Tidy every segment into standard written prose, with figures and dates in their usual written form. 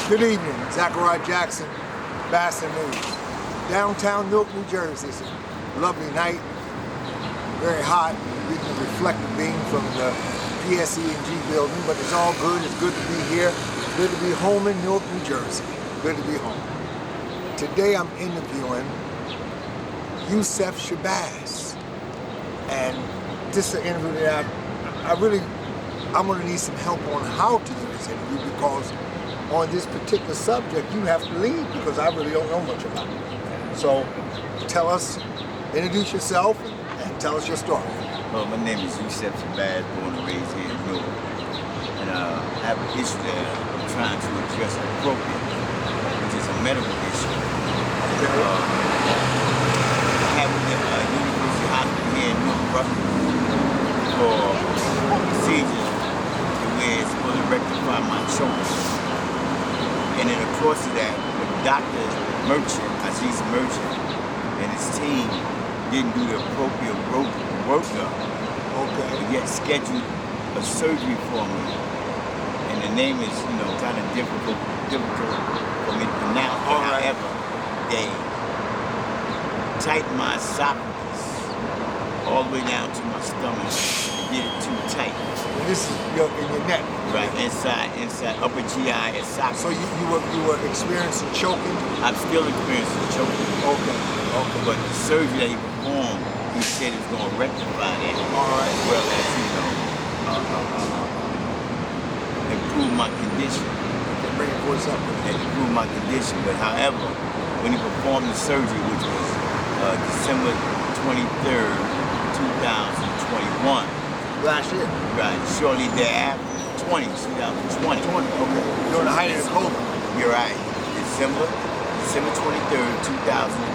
Good evening, Zachariah Jackson, BASA News. Downtown Newark, New Jersey. It's a lovely night, very hot. We're getting a reflective beam from the PSE&G building, but it's all good. It's good to be here. It's good to be home in Newark, New Jersey. Good to be home. Today I'm interviewing Yusef Shabazz, and this is an interview that I'm going to need some help on how to do this interview, because on this particular subject you have to lead, because I really don't know much about it. So tell us, introduce yourself and tell us your story. Well, my name is Yusef Shabazz, born and raised here in Newark. And I have an issue that I'm trying to address appropriately, which is a medical issue. Okay. I have been at University Hospital here in Newark, Rutgers, for procedures where it's supposed to rectify my choice. And in the course of that, the Dr. Aziz Merchant, and his team didn't do the appropriate workup, but yet scheduled a surgery for me. And the name is, kind of difficult for me to pronounce. However, they tightened my esophagus all the way down to my stomach. They did it too tight. This is in your neck. Right, inside upper GI esophagus. So you were experiencing choking? I'm still experiencing choking. Okay. But the surgery that he performed, he said it's going to rectify that. All right. As well as, improve my condition. Bring your voice up. Improve my condition. But however, when he performed the surgery, which was December 23rd, 2021. Last year? Right, shortly thereafter, 2020. Okay. During the height of the COVID. You're right. December 23rd,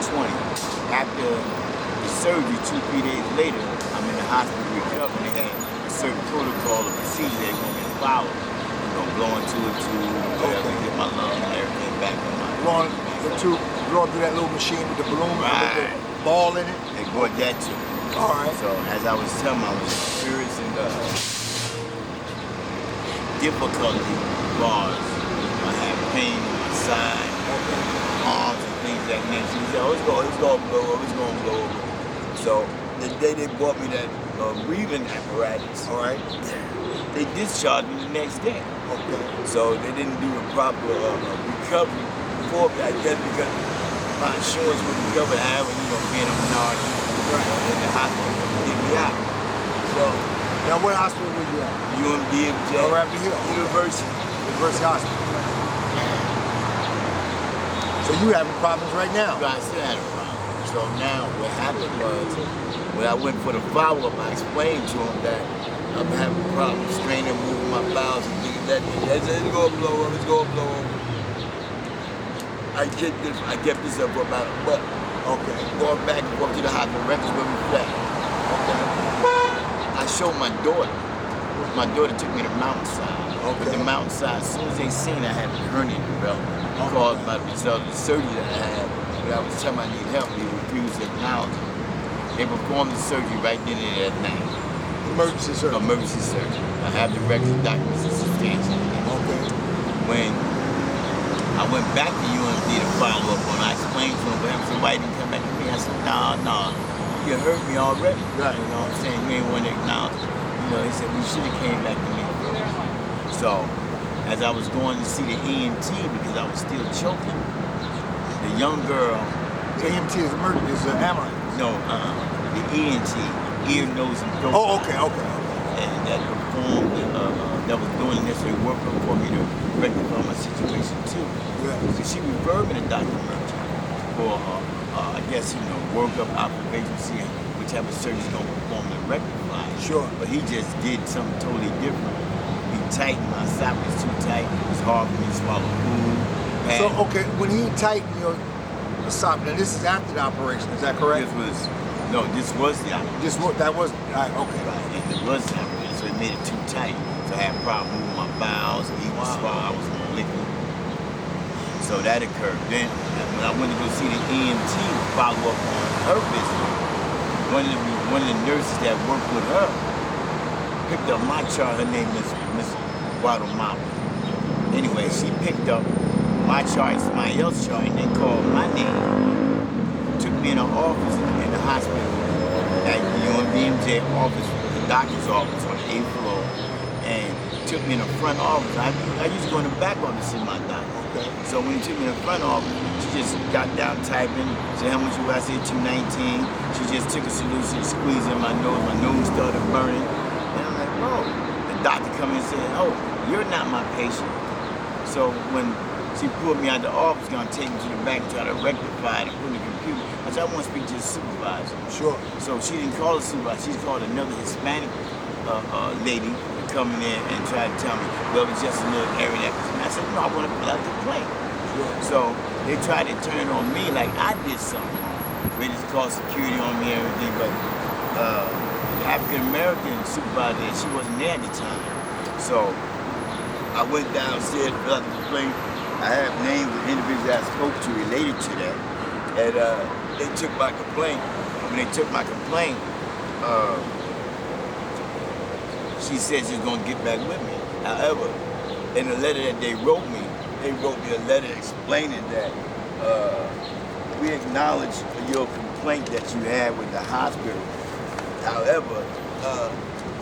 2020. After the surgery, 2-3 days later, I'm in the hospital recovering. They had a certain protocol of procedure they're going to get followed. They're going to blow into a tube, whatever, get my lung and everything back on my blowing through that little machine with the balloon, right, with the ball in it. They brought that to me. All right. So as I was telling you, I was experiencing difficulty bars. I had pain on my side, arms and things of that nature. He said, oh, it's going to blow over. So the day they bought me that breathing apparatus, all right, they discharged me the next day. Okay. So they didn't do the proper recovery for me, I guess, because my insurance would recover. However, being a minority in the hospital, get me out. So now, what hospital were you at? UMD, University Hospital. So you having problems right now? I still had a problem. So now what happened was, when I went for the follow-up, I explained to him that I'm having problems straining, moving my bowels and things like that. They said, it's going to blow over, it's going to blow over. I kept this up for about a month. Okay. Going back and forth to the hospital, records will reflect. Okay. I showed my daughter. My daughter took me to Mountainside. Okay. But the Mountainside, as soon as they seen I had a hernia development caused by the result of the surgery that I had, but I was telling them I need help, they refused to acknowledge it. They performed the surgery right then and there at night. Emergency surgery? Emergency surgery. I have the records and documents and substantial. Okay. When I went back to UMD to follow up on it, I explained to him, but him said, why didn't you come back to me? I said, nah, you hurt me already. Right. You know what I'm saying? You ain't want to acknowledge it. He said, you should have came back to me first. So, as I was going to see the ENT, because I was still choking, the young girl... The EMT is emergency, is an ambulance? No, the ENT, ear, nose, and throat. Oh, okay. And that performed, that was doing the necessary work for me to rectify my situation too. Yeah. So she referred me to Dr. Merchant for, I guess, workup, observation, see which type of surgery is going to perform and rectify it. Sure. But he just did something totally different. He tightened my esophagus too tight. It was hard for me to swallow food. So, okay, when he tightened your esophagus, now this is after the operation, is that correct? This was the operation. That was, okay. Right, it was the operation, so it made it too tight. So I had a problem moving my bowels, eating swallow, I was on liquid. So that occurred. Then, when I went to go see the EMT to follow up on her visit, one of the nurses that worked with her picked up my chart. Her name is Miss Guatemala. Anyway, she picked up my chart, somebody else's chart, and they called my name. Took me in an office in the hospital, at the UMBMJ office, the doctor's office on the 8th floor, and took me in the front office. I used to go in the back office to see my doctor. Okay. So when he took me in the front office, she just got down typing, said how much you got, I said 219. She just took a solution, squeezed in my nose started burning. And I'm like, whoa. The doctor come in and said, oh, you're not my patient. So when she pulled me out of the office, gonna take me to the back and try to rectify it and put in the computer, I said, I want to speak to the supervisor. Sure. So she didn't call the supervisor, she called another Hispanic lady to come in there and try to tell me, well, it's just a little area that, I said, no, I want to fill out a complaint. Sure. So they tried to turn it on me like I did something wrong. Ready to call security on me and everything, but the African-American supervisor, she wasn't there at the time. So I went downstairs, filled out the complaint. I have names of individuals I spoke to related to that. And they took my complaint. When they took my complaint, she said she was gonna get back with me. However, in the letter that they wrote me a letter explaining that we acknowledge your complaint that you had with the hospital. However,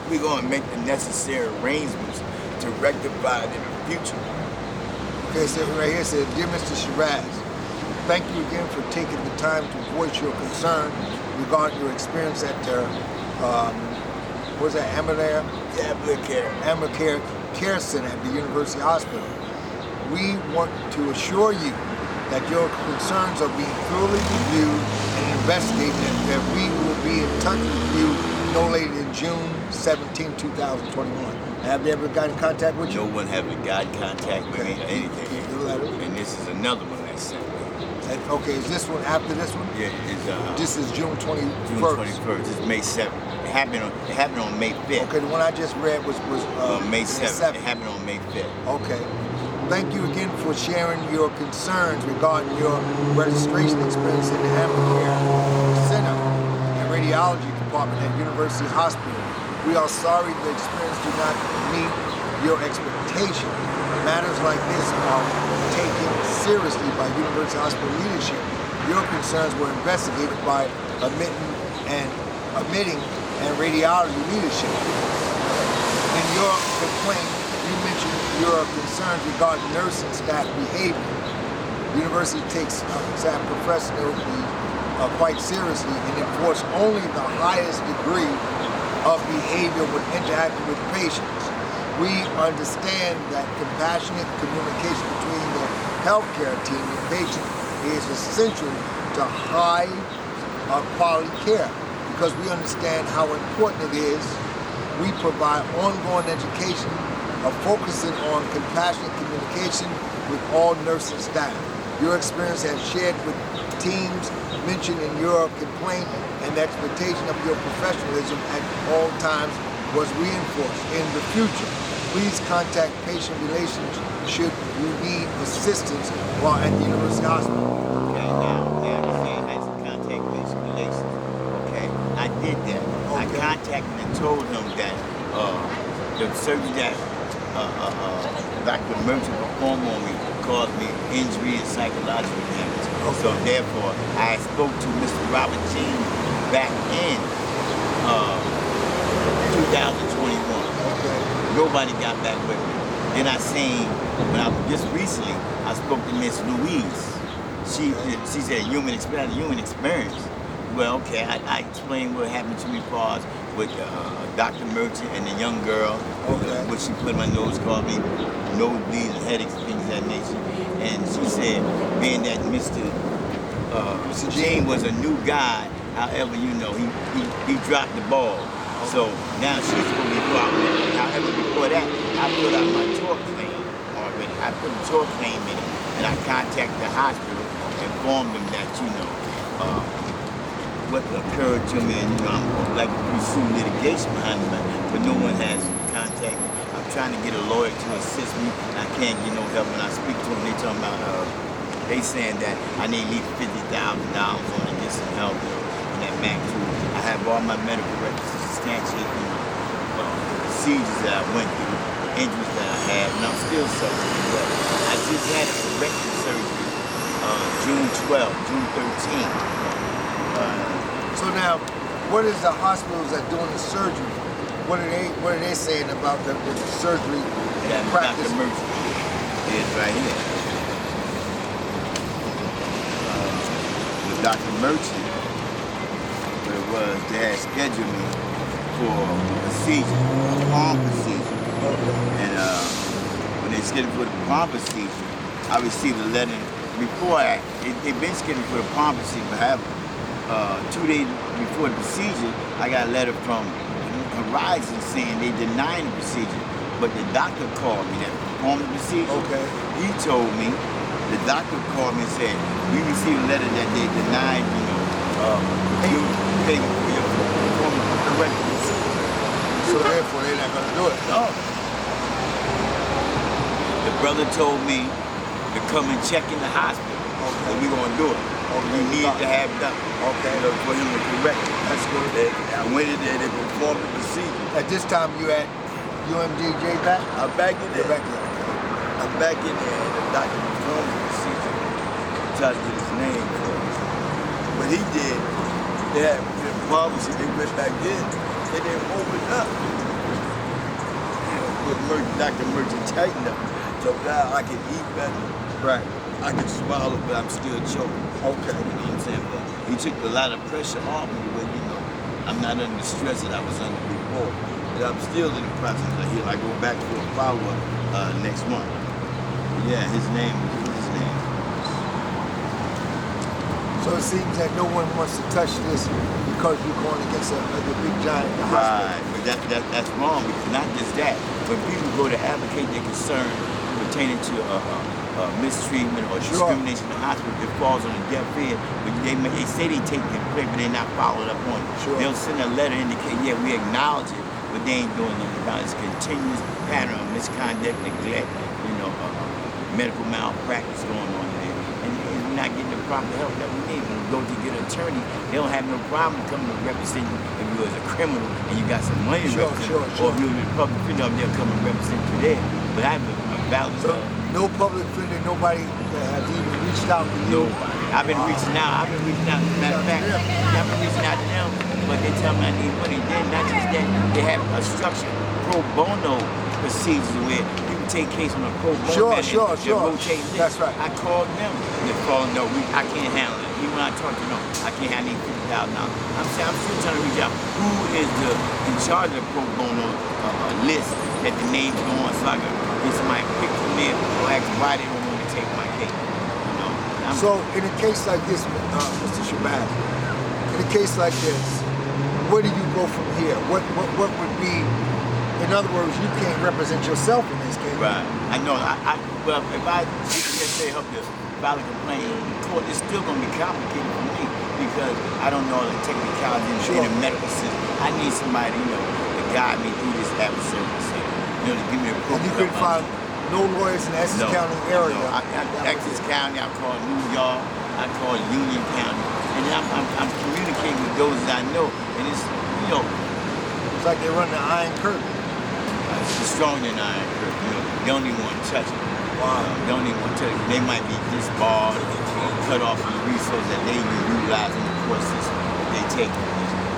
we're gonna make the necessary arrangements to rectify it in the future. Okay, so right here it says, Dear Mr. Shabazz, thank you again for taking the time to voice your concern regarding your experience at what was that, Amacare Care Center at the University Hospital. We want to assure you that your concerns are being thoroughly reviewed and investigated, and that we will be in touch with you no later than June 17, 2021. Have they ever got in contact with you? No one have got in contact with me or anything. The letter? And this is another one that sent me. Okay, is this one after this one? Yeah, it's This is June 21st. June 21st. It's May 7th. It happened on May 5th. Okay, the one I just read was May 7th. It happened on May 5th. Okay. Thank you again for sharing your concerns regarding your registration experience in the Amacare Center and Radiology Department at University Hospital. We are sorry the experience did not meet your expectations. Matters like this are taken seriously by University Hospital leadership. Your concerns were investigated by admitting and radiology leadership. In your complaint, you mentioned your concerns regarding nursing staff behavior. The university takes staff professionally quite seriously and enforce only the highest degree of behavior when interacting with patients. We understand that compassionate communication between the healthcare team and patient is essential to high quality care, because we understand how important it is. We provide ongoing education of focusing on compassionate communication with all nursing staff. Your experience has shared with teams mentioned in your complaint, and the expectation of your professionalism at all times was reinforced. In the future, please contact patient relations should you need assistance while at the University Hospital. Okay, now you're saying I should contact patient relations. Okay, I did that. Okay. I contacted and told them that the surgery that Dr. Merchant performed on me caused me injury and psychological damage. Okay. So therefore, I spoke to Mr. Robert James back in 2021. Okay. Nobody got back with me. Then I seen, just recently, I spoke to Miss Louise. She said human experience. Well, okay, I explained what happened to me as far as with Dr. Merchant and the young girl, okay, what she put in my nose, called me nosebleeds and headaches, things of that nature. And she said, being that Mr. James was a new guy, however, you know, he dropped the ball. So now she's going to be following. However, before that, I put out my tort claim already. I put a tort claim in it, and I contacted the hospital, informed them that, you know, what occurred to me, and, you know, I'm like to pursue litigation behind me, but no one has contacted me. I'm trying to get a lawyer to assist me, and I can't get no help. When I speak to them, they talking about, they saying that I need at least $50,000 on to get some help, you know, on that MAC too. I have all my medical records to substantiate the procedures that I went through, the injuries that I had, and I'm still suffering. But I just had a corrective surgery June 12th, June 13th. So now, what is the hospitals that doing the surgery? What are they saying about the surgery practice? Dr. Murphy is right here. With Dr. Murphy, what it was, they had scheduled me for a procedure, a palm procedure. And when they scheduled for the palm procedure, I received a letter before they've been scheduled for the palm procedure, but 2 days before the procedure, I got a letter from Horizon saying they denied the procedure, but the doctor called me that performed the procedure. Okay. He told me, the doctor called me and said, we received a letter that they denied, payment for your performing the corrective procedure. So therefore, they're not gonna do it. No. The brother told me to come and check in the hospital. Okay. And we're gonna do it. You need to have done. Okay. For him to correct it. That's good. I went in there, they performed the procedure. At this time, you at UMDJ back? I'm back in there. Back in. I'm back in there, and the doctor performed the procedure. I tried to get his name for him. What he did, they had the pharmacy, they went back in, they didn't open up. Dr. Murphy tightened up. So now I can eat better. Right. I can swallow, but I'm still choking. Okay. You know what I'm saying? But he took a lot of pressure off me, but I'm not under the stress that I was under before. But I'm still in the process of healing. I go back to a follow-up next month. Yeah, his name. So it seems that no one wants to touch this because you're going against a big giant in the hospital. Right, but that's wrong, because not just that. When people go to advocate their concern pertaining to mistreatment or discrimination in the hospital, it falls on the deaf ear. But they say they take the play, but they're not followed up on it. Sure. They'll send a letter indicating, yeah, we acknowledge it, but they ain't doing nothing about it. It's a continuous pattern of misconduct, neglect, medical malpractice going on there. And we're not getting the proper help that we need. When we go to get an attorney, they don't have no problem coming to represent you if you was a criminal and you got some money to represent. Or if you was a public defender, they'll come and represent you there. But I have a valid no public defender, nobody that has even reached out to you? Nobody. I've been reaching out. Matter of fact, I've been reaching out to them, but they tell me I need money. Then not just that, they have a structured pro bono procedures where people take case on a pro bono Sure. rotate this. That's right. I called them. They're calling, no, I can't handle it. Even when I talk to them, I can't handle $50,000. I'm still trying to reach out. Who is in charge of the pro bono list that the names go on so I can get somebody pick from there or ask why they don't want to take my case? So in a case like this, Mr. Shabazz, in a case like this, where do you go from here? What would be, in other words, you can't represent yourself in this case. Right. I know. Well, if I just say help you file a complaint in court, it's still going to be complicated for me because I don't know the technicalities in the medical system. I need somebody, to guide me through this adversary procedure. To give me a proof. And you couldn't find no lawyers in the Essex County area? No, Essex County, I call New York, I call Union County, and then I'm communicating with those that I know, and it's, It's like they run the iron curtain. It's stronger than iron curtain, They don't even want to touch it. Wow. They don't even want to touch it. They might be disbarred or cut off from the resources that they utilize in the court system if they take it.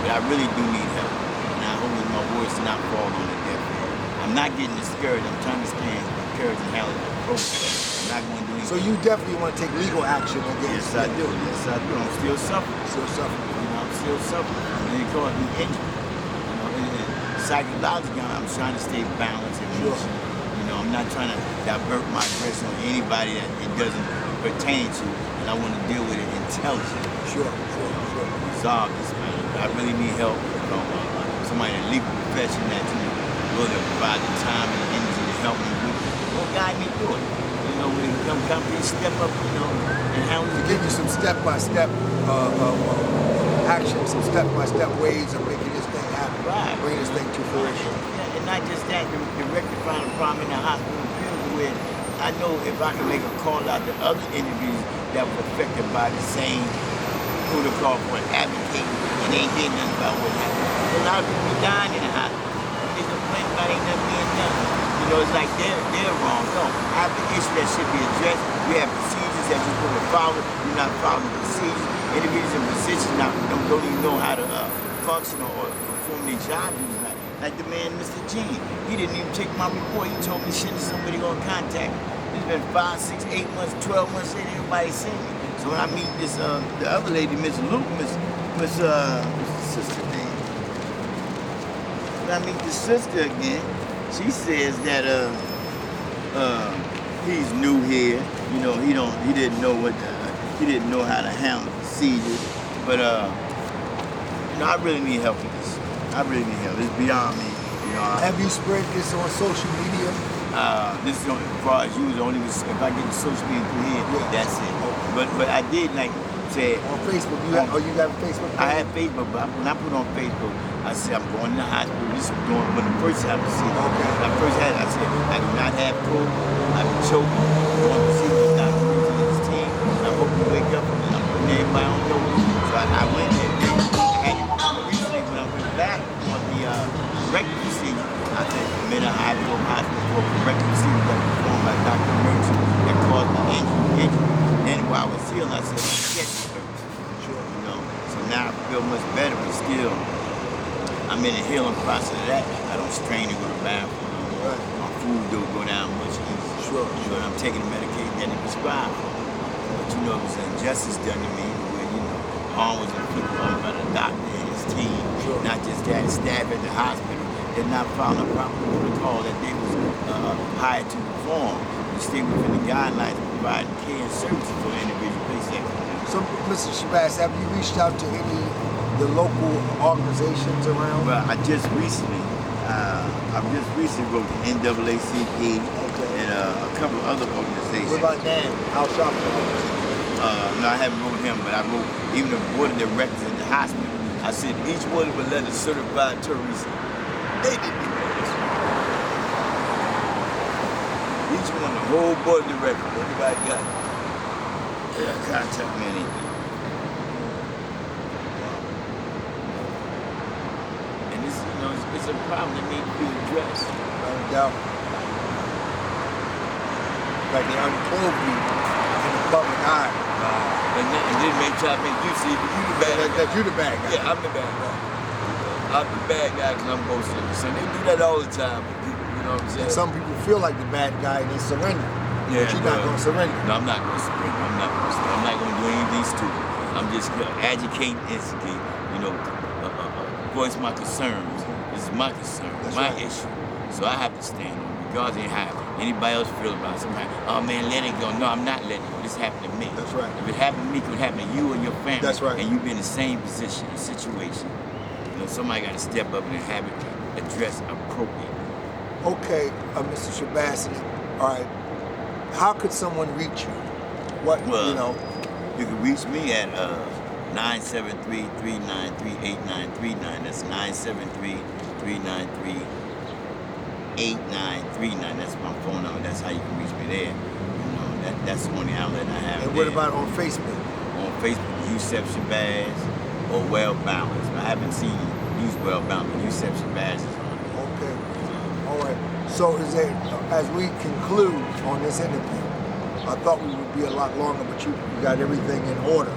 But I really do need help, and I hope my words do not fall on the deaf ear. I'm not getting discouraged. I'm trying to stand encouraged and handle the process. I'm not going to do anything. So you definitely want to take legal action against Yes, I do. Yes, I do. I'm still suffering. I'm still suffering. And they call me injured. And psychologically, I'm trying to stay balanced and loose. I'm not trying to divert my aggression on anybody that it doesn't pertain to, and I want to deal with it intelligently. Sure. Resolve this, man. I really need help from somebody in the legal profession that will provide the time and the energy to help me will guide me through it. When it comes companies step up, and how to give you some step-by-step action, some step-by-step ways of making this thing happen, bringing this thing to fruition. Yeah, and not just that, to rectify the problem in the hospital field where I know if I can make a call out to other individuals that were affected by the same protocol for advocating and they ain't hearing nothing about what happened. A lot of people dying in the hospital. They complain about ain't nothing being done. know, it's like they're wrong. No, I have the issue that should be addressed. We have procedures that you're supposed to follow. You're not following the procedures. Individuals in positions now don't even know how to function or perform their job. Like the man, Mr. Jean, he didn't even take my report. He told me send somebody gonna contact me. It's been 5, 6, 8 months, 12 months, ain't anybody seen me. So when I meet this, the other lady, Miss Luke, what's the sister name? When I meet the sister again, she says that he's new here. You know, he didn't know he didn't know how to handle the procedures. But you know, I really need help with this. I really need help. It's beyond me. You know. Have you spread this on social media? This is as far as you, only if I get the social media through here, that's it. But I did like say on Facebook. You got a Facebook page? I have Facebook, but when I put on Facebook, I said I'm going to the hospital. This is going when the first time I see it. Okay. When I first had it, I said I do not have cold. I've been choking. I want to see what Dr. Richard and his team. I hope you wake up and I'm putting everybody on notice. So I went there. And recently when I went back on the corrective procedure, I said I'm in a hospital for corrective procedure that was performed by Dr. Merchant that caused the injury. Then while I was healing, I said, yes, sure. You know. So now I feel much better, but still, I'm in a healing process of that. I don't strain to go to the bathroom. Right. My food don't go down much easier. Sure. Sure. I'm taking the medication that they prescribed. But you know, it was injustice done to me where, you know, harm was inflicted on by the doctor and his team. Sure. Not just that, staff at the hospital. They're not following the proper protocol that they was hired to perform. To stay within the guidelines of providing care and services for individual patients. So, Mr. Shabazz, have you reached out to any the local organizations around? Well, I just recently wrote the NAACP and a couple of other organizations. What about Dan? Al Sharpton? No, I haven't wrote him, but I wrote even the board of directors at the hospital. I said each one of them let a certified tourist. They didn't do that. Each one, the whole board of directors, everybody got it. Yeah, contact me anything. And this, you know, it's a problem that needs to be addressed. No doubt. Like they unclothed me in the public eye. And then they try to make you see you the bad guy. That you the bad guy. Yeah, I'm the bad guy. I'm the bad guy because I'm most innocent. They do that all the time with people, you know what I'm saying? And some people feel like the bad guy and they surrender. Yeah, but you're not going to surrender. No, I'm not going to surrender. I'm not going to do anything stupid. I'm just going to educate, instigate, you know, voice my concerns. This is my concern, That's my right. issue. So I have to stand on it, regardless of how anybody else feel about it. Sometimes, oh man, let it go. No, I'm not letting it go. This happened to me. That's right. If it happened to me, it could happen to you and your family. That's right. And you be in the same position, situation. You know, somebody got to step up and have it addressed appropriately. Okay, Mr. Shabazz, all right. How could someone reach you? What, Well, you know? You can reach me at 973-393-8939. That's 973-393-8939. That's my phone number. That's how you can reach me there. You know, that's the only outlet I have. And what about on Facebook? On Facebook, Yusef Shabazz or Well Balanced. I haven't seen you use Well Balanced, but Yusef Shabazz is on it. Okay. All right. So is it, as we conclude on this interview, I thought we would be a lot longer, but you got everything in order.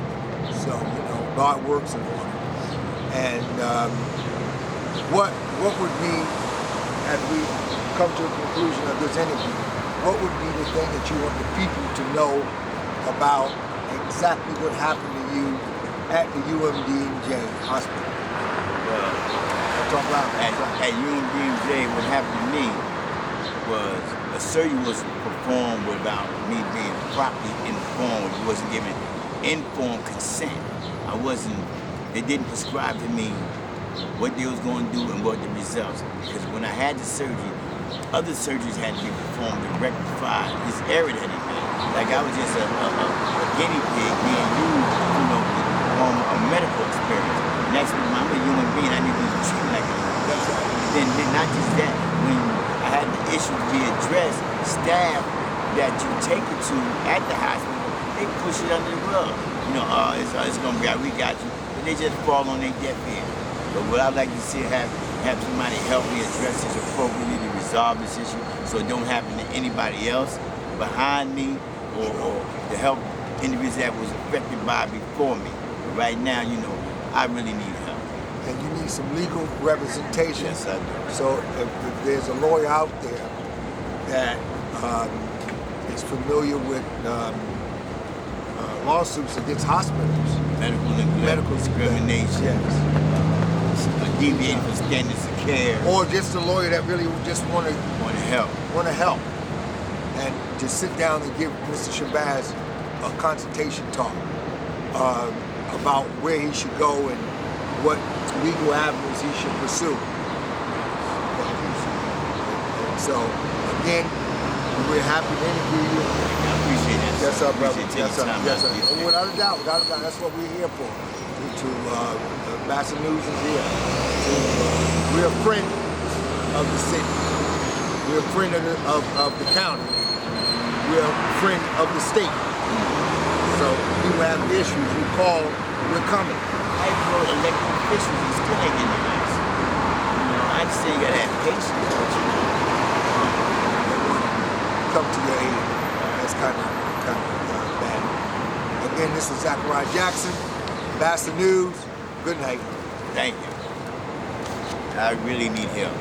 So, you know, God works in order. And what would be, as we come to a conclusion of this interview, what would be the thing that you want the people to know about exactly what happened to you at the UMD&J hospital? At UMD&J, what happened to me was a surgery was performed without me being properly informed. It wasn't given informed consent. They didn't prescribe to me what they was going to do and what the results. Because when I had the surgery, other surgeries had to be performed to rectify this error that he made. Like I was just a guinea pig being used, you know, on a medical experience. And that's when I'm a human being, I need to be treated like a human being. Then not just that, when I had the issue to be addressed, staff that you take it to at the hospital, they push it under the rug. You know, it's going to be, we got you. But they just fall on their deaf ear. But what I'd like to see happen, have somebody help me address this appropriately to resolve this issue so it don't happen to anybody else behind me or to help individuals that was affected by before me. But right now, you know, I really need help. And you need some legal representation. Yes, I do. So if there's a lawyer out there that is familiar with lawsuits against hospitals, Medical neglect, medical discrimination, yes, deviating from standards of care, or just a lawyer that really just want to help. and to sit down and give Mr. Shabazz a consultation talk about where he should go and what legal avenues he should pursue. And so, again, we're happy to interview you. I appreciate that. Yes, sir, brother. Appreciate Yes, sir. taking Yes, time sir. out. Without a doubt, that's what we're here for. BASA News is here. We're a friend of the city. We're a friend of the county. We're a friend of the state. So you have issues, you call, we're coming. I know elected officials and still ain't getting the answer. You know, I understand you gotta have patience, but you know. Come to your aid. That's kind of bad. Again, this is Zachariah Jackson, BASA News. Good night. Thank you. I really need help.